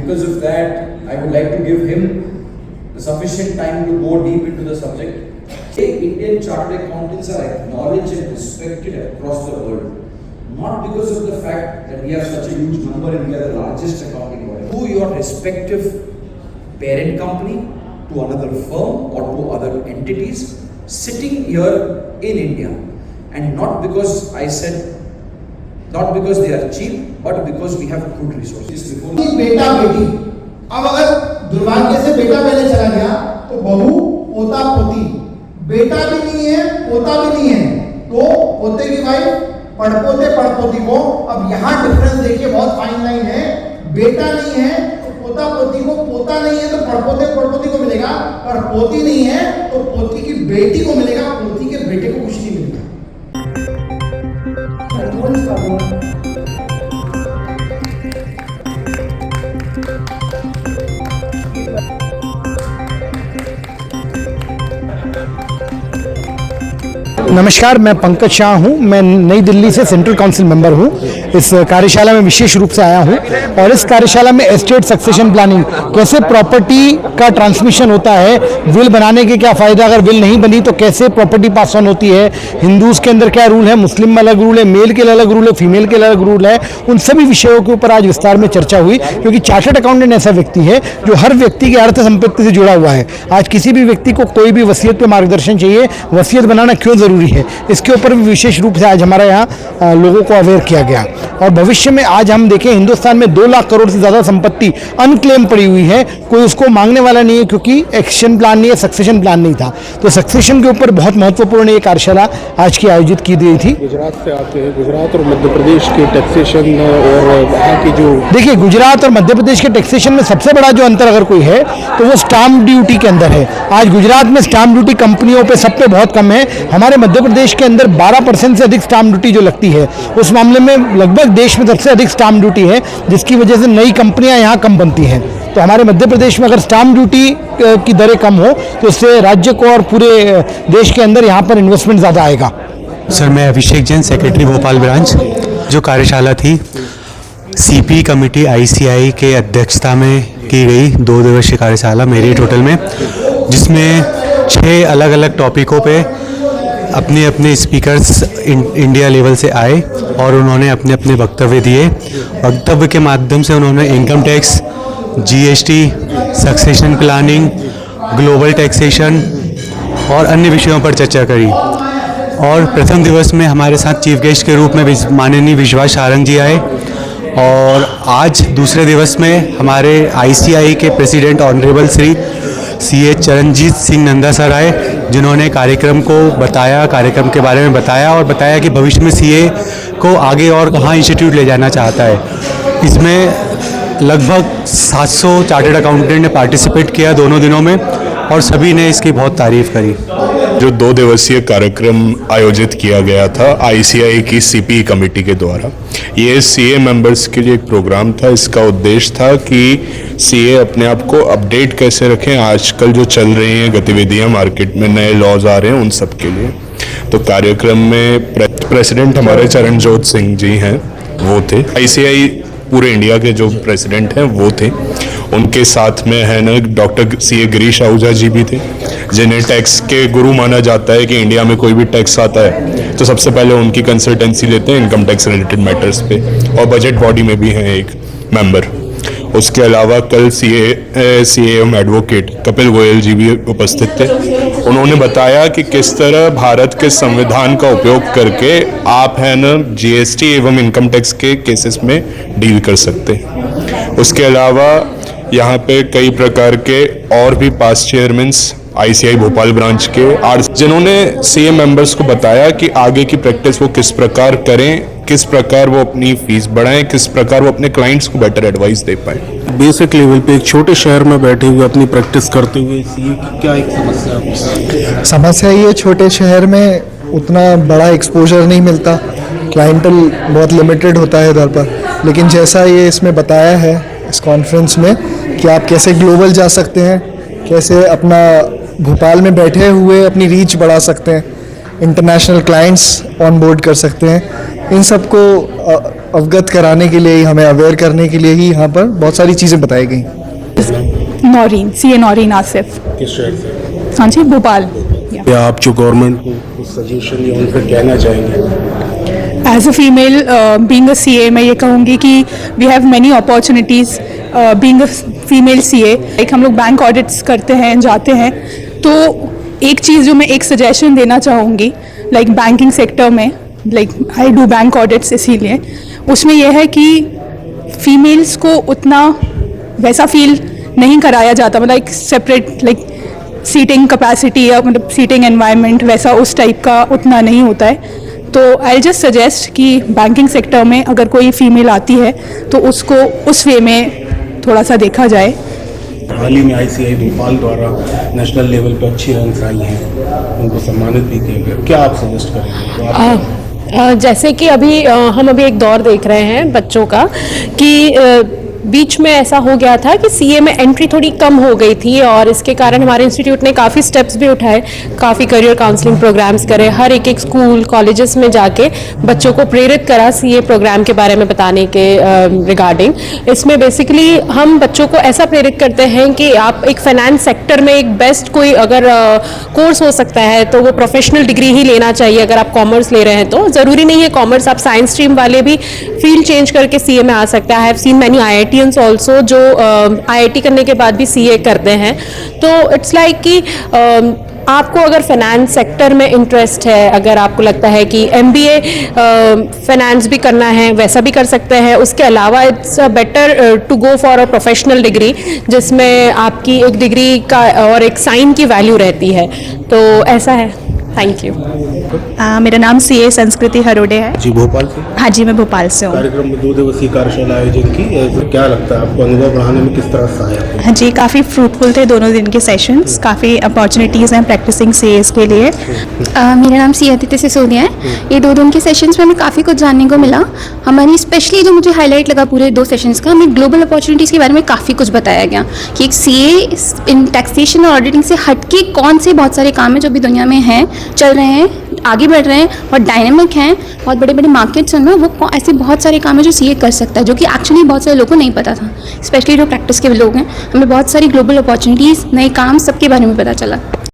because of that, I would like to give him the sufficient time to go deep into the subject. Indian chartered accountants are acknowledged and respected across the world, not because of the fact that we have such a huge number and we are the largest accounting body. To your respective parent company, to another firm or to other entities sitting here in India, and not because I said, not because they are cheap, but because we have good resources. बेटा बेटी, अब अगर दुर्भाग्य से बेटा पहले चला गया तो बहू पोता पोती, बेटा भी नहीं है पोता भी नहीं है तो पोते की वाइफ पड़पोते पड़पोती को। अब यहाँ डिफरेंस देखिए, बहुत फाइन लाइन है। बेटा नहीं है तो पोता पोती को, पोता नहीं है तो पड़पोते पड़पोती को मिलेगा, और पोती नहीं है तो पोती की बेटी को मिलेगा, पोती के बेटे को कुछ नहीं मिलेगा। नमस्कार, मैं पंकज शाह हूं। मैं नई दिल्ली से सेंट्रल काउंसिल मेंबर हूं। इस कार्यशाला में विशेष रूप से आया हूं और इस कार्यशाला में एस्टेट सक्सेशन प्लानिंग, कैसे प्रॉपर्टी का ट्रांसमिशन होता है, विल बनाने के क्या फ़ायदा, अगर विल नहीं बनी तो कैसे प्रॉपर्टी पास ऑन होती है, हिंदूज़ के अंदर क्या रूल है, मुस्लिम में अलग रूल है, मेल के अलग रूल है, फीमेल के अलग रूल है, उन सभी विषयों के ऊपर आज विस्तार में चर्चा हुई। क्योंकि चार्टर्ड अकाउंटेंट ऐसा व्यक्ति है जो हर व्यक्ति की अर्थ संपत्ति से जुड़ा हुआ है। आज किसी भी व्यक्ति को कोई भी वसीयत पे मार्गदर्शन चाहिए, वसीयत बनाना क्यों ज़रूरी है, इसके ऊपर भी विशेष रूप से आज हमारे यहाँ लोगों को अवेयर किया गया। और भविष्य में आज हम देखें, हिंदुस्तान में 2 लाख करोड़ से ज़्यादा संपत्ति अनक्लेम पड़ी हुई है, कोई उसको मांगने वाला नहीं है, क्योंकि एक्शन प्लान नहीं है, सक्सेशन प्लान नहीं था। तो सक्सेशन के ऊपर बहुत महत्वपूर्ण ये कार्यशाला आज की आयोजित की गई थी। गुजरात से आते हैं, गुजरात और मध्य प्रदेश के टैक्सेशन और वहाँ की जो, देखिए, गुजरात और मध्य प्रदेश के टैक्सेशन में सबसे बड़ा जो अंतर अगर कोई है तो वो स्टाम्प ड्यूटी के अंदर है। आज गुजरात में स्टाम्प ड्यूटी कंपनियों पे सब पे बहुत कम है। हमारे मध्य प्रदेश के अंदर 12% से अधिक स्टाम्प ड्यूटी जो लगती है, उस मामले में लगभग देश में सबसे अधिक स्टाम्प ड्यूटी है, जिसकी वजह से नई कंपनियां यहाँ कम बनती हैं। तो हमारे मध्य प्रदेश में अगर स्टाम्प ड्यूटी की दरें कम हो तो इससे राज्य को और पूरे देश के अंदर यहाँ पर इन्वेस्टमेंट ज़्यादा आएगा। सर, मैं अभिषेक जैन, सेक्रेटरी भोपाल ब्रांच। जो कार्यशाला थी सीपी कमेटी ICI के अध्यक्षता में की गई 2 दिवसीय कार्यशाला मेरी टोटल में, जिसमें 6 अलग अलग टॉपिकों पे अपने अपने स्पीकर्स इंडिया लेवल से आए और उन्होंने अपने अपने वक्तव्य दिए। वक्तव्य के माध्यम से उन्होंने income tax, GST, succession planning, global taxation और अन्य विषयों पर चर्चा करी। और प्रथम दिवस में हमारे साथ चीफ गेस्ट के रूप में माननीय विश्वास सारंग जी आए, और आज दूसरे दिवस में हमारे ICI के president honourable Shri CA Charanjit Singh Nanda sir आए, जिन्होंने कार्यक्रम को बताया, कार्यक्रम के बारे में बताया और बताया कि भविष्य में CA को आगे और कहाँ इंस्टीट्यूट ले जाना चाहता है। इसमें लगभग 700 चार्टर्ड अकाउंटेंट ने पार्टिसिपेट किया दोनों दिनों में, और सभी ने इसकी बहुत तारीफ करी। जो 2 दिवसीय कार्यक्रम आयोजित किया गया था ICI की CP कमेटी के द्वारा, ये CA मेंबर्स के लिए एक प्रोग्राम था। इसका उद्देश्य था कि CA अपने आप को अपडेट कैसे रखें, आजकल जो चल रही हैं गतिविधियां, मार्केट में नए लॉज आ रहे हैं, उन सब के लिए। तो कार्यक्रम में प्रेसिडेंट हमारे चरणजोत सिंह जी हैं, वो थे। ICI पूरे इंडिया के जो प्रेसिडेंट हैं वो थे। उनके साथ में है ना डॉक्टर CA गिरीश आहूजा जी भी थे, जिन्हें टैक्स के गुरु माना जाता है कि इंडिया में कोई भी टैक्स आता है तो सबसे पहले उनकी कंसल्टेंसी लेते हैं इनकम टैक्स रिलेटेड मैटर्स पे, और बजट बॉडी में भी हैं एक मेंबर। उसके अलावा कल CAM एडवोकेट कपिल गोयल जी भी उपस्थित थे। उन्होंने बताया कि किस तरह भारत के संविधान का उपयोग करके आप है ना GST एवं इनकम टैक्स के केसेस में डील कर सकते हैं। उसके अलावा यहाँ पे कई प्रकार के और भी past chairman's ICI Bhopal branch के जिन्होंने CA मेंबर्स को बताया कि आगे की प्रैक्टिस वो किस प्रकार करें, किस प्रकार वो अपनी फीस बढ़ाएं, किस प्रकार वो अपने क्लाइंट्स को बेटर एडवाइस दे पाए। बेसिक लेवल पे एक छोटे शहर में बैठे हुए अपनी प्रैक्टिस करते हुए CA की क्या एक समस्या है? समस्या ये, छोटे शहर में उतना बड़ा एक्सपोजर नहीं मिलता, क्लाइंटल बहुत लिमिटेड होता है इधर पर। लेकिन जैसा ये इसमें बताया है इस कॉन्फ्रेंस में कि आप कैसे ग्लोबल जा सकते हैं, कैसे अपना भोपाल में बैठे हुए अपनी रीच बढ़ा सकते हैं, इंटरनेशनल क्लाइंट्स ऑन बोर्ड कर सकते हैं, इन सबको अवगत कराने के लिए ही, हमें अवेयर करने के लिए ही यहाँ पर बहुत सारी चीज़ें बताई गई। नौरीन, सीए नौरीन आसिफ। किस शहर से? हाँ जी, भोपाल। या आप जो गवर्नमेंट को सजेशन या उन पर कहना चाहेंगे? As a female being a CA मैं ये कहूँगी कि we have many opportunities being a female CA. Like हम लोग बैंक ऑडिट्स करते हैं, जाते हैं, तो एक चीज़ जो मैं एक सजेशन देना चाहूँगी, लाइक बैंकिंग सेक्टर में, like I do bank audits, इसीलिए उसमें यह है कि फीमेल्स को उतना वैसा फील नहीं कराया जाता, मतलब एक सेपरेट लाइक सीटिंग कैपेसिटी या मतलब सीटिंग एनवायरनमेंट वैसा उस टाइप का उतना नहीं होता है। तो आई जस्ट सजेस्ट कि बैंकिंग सेक्टर में अगर कोई फीमेल आती है तो उसको उस वे में थोड़ा सा देखा जाए। हाल ही में आईसीआई भोपाल द्वारा नेशनल लेवल पर अच्छी रैंक्स आई हैं, उनको सम्मानित भी किया गया, क्या आप सजेस्ट करेंगे? जैसे कि अभी हम एक दौर देख रहे हैं बच्चों का कि बीच में ऐसा हो गया था कि सीए में एंट्री थोड़ी कम हो गई थी और इसके कारण हमारे इंस्टीट्यूट ने काफ़ी स्टेप्स भी उठाए, काफ़ी करियर काउंसलिंग प्रोग्राम्स करे, हर एक स्कूल कॉलेजेस में जाके बच्चों को प्रेरित करा सीए प्रोग्राम के बारे में बताने के रिगार्डिंग। इसमें बेसिकली हम बच्चों को ऐसा प्रेरित करते हैं कि आप एक फाइनेंस सेक्टर में एक बेस्ट कोई अगर कोर्स हो सकता है तो वो प्रोफेशनल डिग्री ही लेना चाहिए। अगर आप कॉमर्स ले रहे हैं तो ज़रूरी नहीं है कॉमर्स, आप साइंस स्ट्रीम वाले भी फील्ड चेंज करके सीए में आ सकते हैं। I have seen many IITians also जो IIT करने के बाद भी सीए करते हैं। तो इट्स लाइक कि आपको अगर फाइनेंस सेक्टर में इंटरेस्ट है, अगर आपको लगता है कि MBA फाइनेंस भी करना है, वैसा भी कर सकते हैं। उसके अलावा it's better to go for a professional degree जिसमें आपकी एक डिग्री का और एक साइन की वैल्यू रहती है। तो ऐसा है। Thank you. मेरा नाम सीए संस्कृति हरोडे है। जी भोपाल से? हाँ जी, मैं भोपाल से हूँ। कार्यक्रम में 2 दिवसीय कार्यशाला आयोजन की, क्या लगता है आपको अनुभव बढ़ाने में किस तरह सहायक? हाँ जी, काफ़ी फ्रूटफुल थे दोनों दिन के सेशंस, काफ़ी अपॉर्चुनिटीज़ हैं प्रैक्टिसिंग सीएस के लिए। मेरा नाम सी अदिति सिसोदिया है। ये 2 दिन के सेशंस में हमें काफ़ी कुछ जानने को मिला। हमारी स्पेशली जो मुझे हाईलाइट लगा पूरे 2 सेशंस का, हमें ग्लोबल अपॉर्चुनिटीज़ के बारे में काफ़ी कुछ बताया गया कि एक सीए इन टैक्सेशन और ऑडिटिंग से हटके कौन से बहुत सारे काम हैं जो भी दुनिया में हैं, चल रहे हैं, आगे बढ़ रहे हैं और डायनेमिक हैं, बहुत बड़े बड़े मार्केट्स हैं, वो ऐसे बहुत सारे काम हैं जो सीए कर सकता है, जो कि एक्चुअली बहुत सारे लोगों को नहीं पता था। स्पेशली जो प्रैक्टिस के लोग हैं, हमें बहुत सारी ग्लोबल अपॉर्चुनिटीज़, नए काम, सबके बारे में पता चला।